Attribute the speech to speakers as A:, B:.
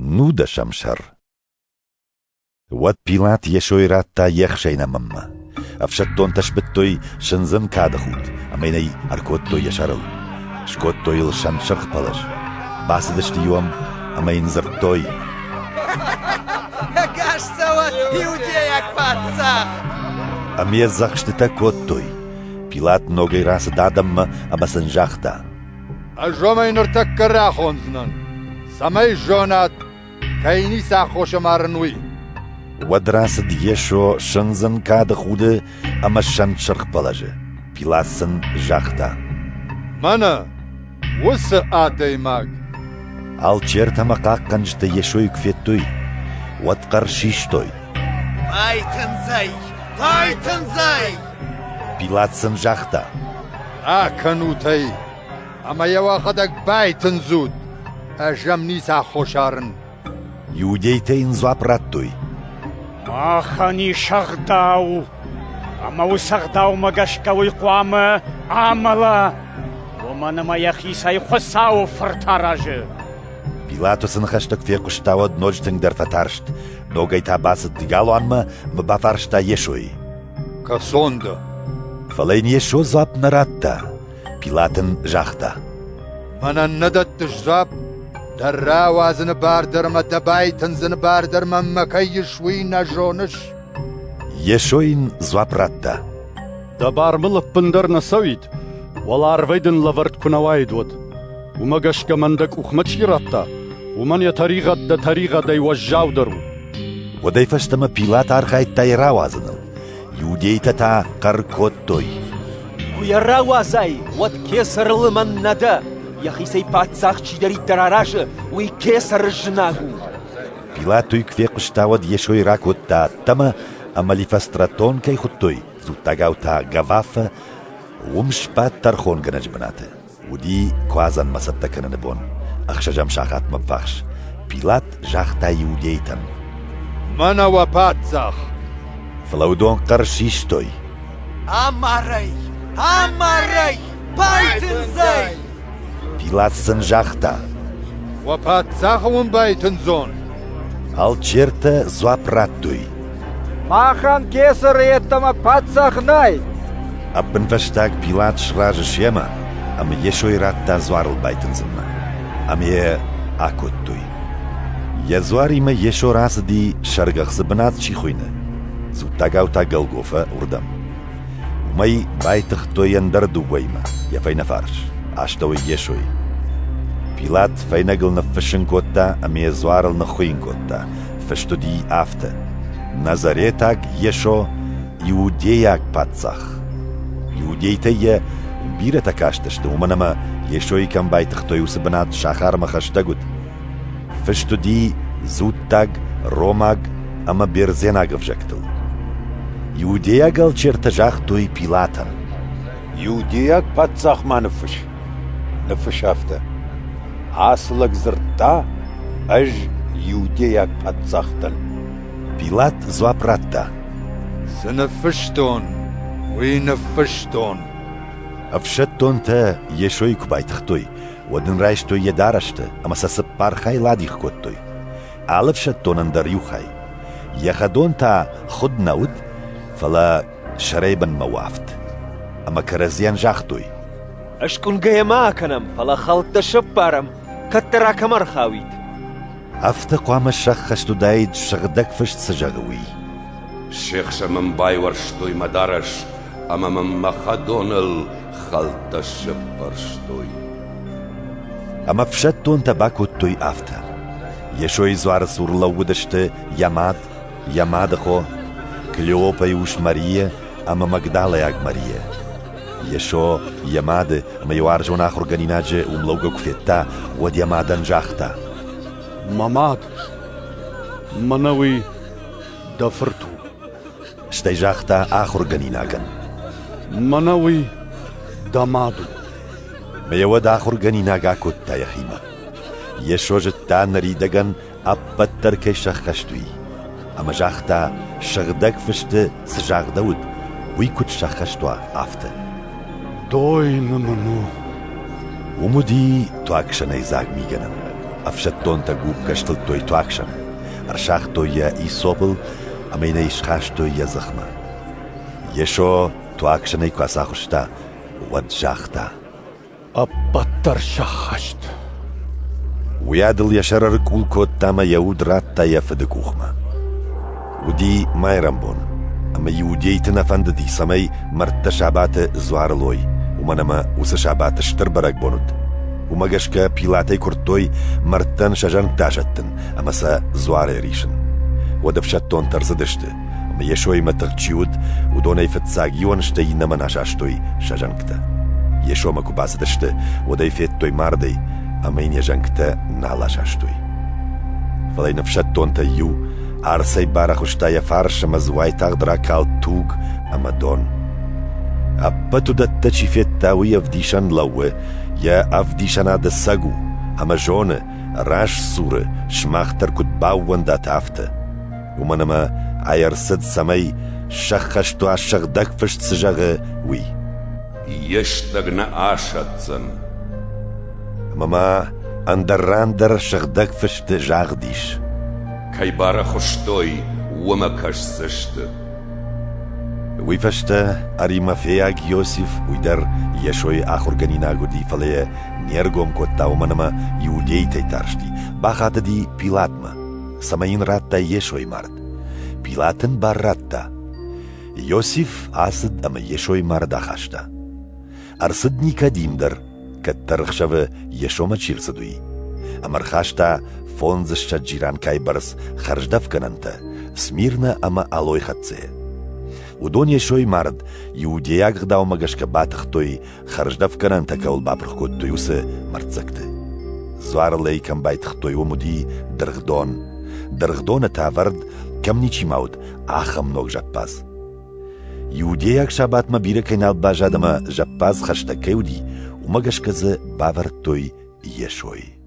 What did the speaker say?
A: نود شمشر ود بيلات يشوي راتا يخشينا مما أفشتون تشبتوي شنزن كادخوت أميني أركوتو يشارل شكوتو يلشان شرخ بلش باسدشت يوم أمين زرتوي
B: كاش سوا يوديك باتسا
A: أمي زخشتتا كوتوي بيلات نوغي راس دادم أما سنجاختا
C: أجومي نرتك راخونزنن سمي جونات كيني ساخوش مارنوي
A: ودراس يشو شنزن كادخود أما شان شرخ بلش بيلاسن جاختا
C: مانا وس آتي ماك
A: Alçerta maqaqqanjta yeshoy kfettoy watqarshishtoy
B: بايتن زي
A: Pilatsan jachta
C: كنوتي أما يواخدك بايتن زود أجمني ساخوشارن
A: Iudeytein zoaprattoy
D: ماخاني شغداو أما وسغداو مغشكوي قوامة عملا ومن ما يخي سيخساو فرتاراج
A: Pilatos'n khashtak fe qushtawad nojteng der fatarst Nogayta basit digalo anma mbafarshta yeshoy
C: كسوندا
A: Falayn yesho zoap naratta Pilatin jachta
C: مانا ندت تجزاب درا وازن باردر ما دبايتن زن باردر ما مكي شوي نجونش
A: Yeshoyn zoapratta
E: دبار ملف بندر نسويد والار ويدن لورت كنوايد ود ومغشك مندك اخمتشي راتا ومن يطريقة دا طريقة دا يوجاو درو
A: Waday fashtama Pilat arkhayt tayra waznal Iudeyta ta qarkottoy
F: ويراوا زي وتكسر لمن ندا يخي سي باتساخ تشيدري تراراج ويكسر الجناغو
A: Pilatoy kfe qushtawad yeshoy rakotta tama Amali fastraton kay khuttoy Zutagauta gavafa ومشبات ترخون جنج بناته ودي كوازن مسبتا كننبون أخشجم شاخات مبفخش بيلات جاختا يوديتن
C: مانا وباتزاخ
A: فلودون قرشيشتوي
B: أماري بايتن زي
A: بيلات سنجاختا
C: وباتزاخ ومبايتن زون
A: الچيرتا زوابراتوي
G: ماخان كسر يتما باتساخ ناي
A: أبن فشتاك بيلات شراج شيما أم يشوي راتا زوار البايتن زلنا أم يه أكوتوي يزواري ما يشو راس دي شرغخ زبنات شيخوينة زو تاقاوتا قلقوفا وردم ومي بايتخ توين دردو ويما يفين فارش أشتوي يشوي بيلات فينقل نفشن كوتا أم يزوار النخوين كوتا فشتو دي آفتا نظريتاك يشو يودياك باتساخ يوديتيا بيرتا كاشتشت ومنما يشوي كان بايتخ تويوس بنات شاخار مخشتاقود فشتو دي زودتاق روماق أما بيرزيناق فجاكتل يودياقل چرتجاخ توي بيلاتن
H: يودياك باتساخ ما نفش هفته عاصلك زرتا أج يودياك باتساختن
A: بيلات زوابراتا
C: سنفشتون وينفشتون
A: أفشتون تا يشوي كبايتخ توي ودن رايش توي يدارشت أما سسبار خاي لاديخ كوت توي ألفشتون اندر يوخاي يخدون تا خد نود فلا شريبا موافت أما كرزيان جاخ توي
F: أشكون قيما كنم فلا خلط شبارم كترا كمر خاويت
A: أفت قوام الشخشتو دايد شغدك فشت سجاغوي
I: الشيخ من باي ورشتوي مدارش أما من مخدون الخلط الشبرشتوي
A: أما فشتون تباكو توي أفتا يشوي زوار سور لودشت يماد خو كليوبا يوش ماريا أما مقدالة ياك ماريا يشو يماد ما يوارجون آخر غنيناجة وملوغو كفيتا ود يمادن جاختا
E: ماماد منوي دفرتو
A: شتي جاختا آخر غنيناغن
E: منوي دمادو
A: ما يود آخر غنيناغا كوتا يخيما يشو جتا نريدغن أبتر كي شخشتوي أما جاختا شغدك فشت سجاغ داود ويكوت شخشتوا أفتا
E: دوي نمنو
A: ومدي تواكشن ايزاق ميغنن أفشتون تقوب كشتل توي تواكشن أرشاخ توي إيسوبل أمين إشخاش توي زخمة يشو تواكشن إيكوا ساخشتا ودجاختا
E: أبطر شخشت
A: ويادل يشرر كول كوت تاما يود راتا يفدك أخما ودي مايرمبون أما يوديتنا فنددي سمي مرت شعبات زوارلوي ومنما وس شعبات شتربرك بوند ومجشكا بيلاتي كورتوي مرتن شجن تاشتن أما سا زواري ريشن ودفشتون ترزدشت أما يشوي متغتشيود ودوني فتساقيون شتي نما ناشاشتوي شجنكتا يشو مكو باسدشت ودي فيتوي ماردي أما إن يجنكتا نالاشاشتوي فلي نفشتون تيو أرسي بارخشتا يفارش مزواي تغدرا كال توغ أما دون أبتو دتشي فيت تاوي أفديشان لوه يا أفديشانا دساقو أما جون راش سورة شماختر كد باوان دا تافته ومنما عيرسد سمي شخشتو عشق دكفشت سجاغ وي
I: يشتغنا آشتزن
A: ماما أندر راندر شغ دكفشت جاغديش
I: كي بارخشتوي وما كشسشت
A: ويفشتا أريما فياك يوسف ويدر يشوي آخر جنينا قدي فليه نيرغم كوتا ومنما يودي تيتارشتي باخات دي بيلاتما سمين راتا يشوي مرد بيلاتن بار راتا يوسف آسد أما يشوي مرد أخاشتا أرسد نيكاديم در كترخشف يشوما تشيرسدوي أمر خاشتا فونزشتا جيران كايبرس خرجدف كننتا سميرنا أما ألوي خدسي ودون يشوي مرد يودياك غداو مغشك باتختوي خرجدف كننتا كول بابرخكوت تويوس مرتزكت زوار لي كم بايتختوي ومدي درغدون تاورد كم نيچي ماود آخم نوك جباز يودياك شابات ما بيرا كينال باجادما جباز خشتا كيودي ومغشكز باورد توي يشوي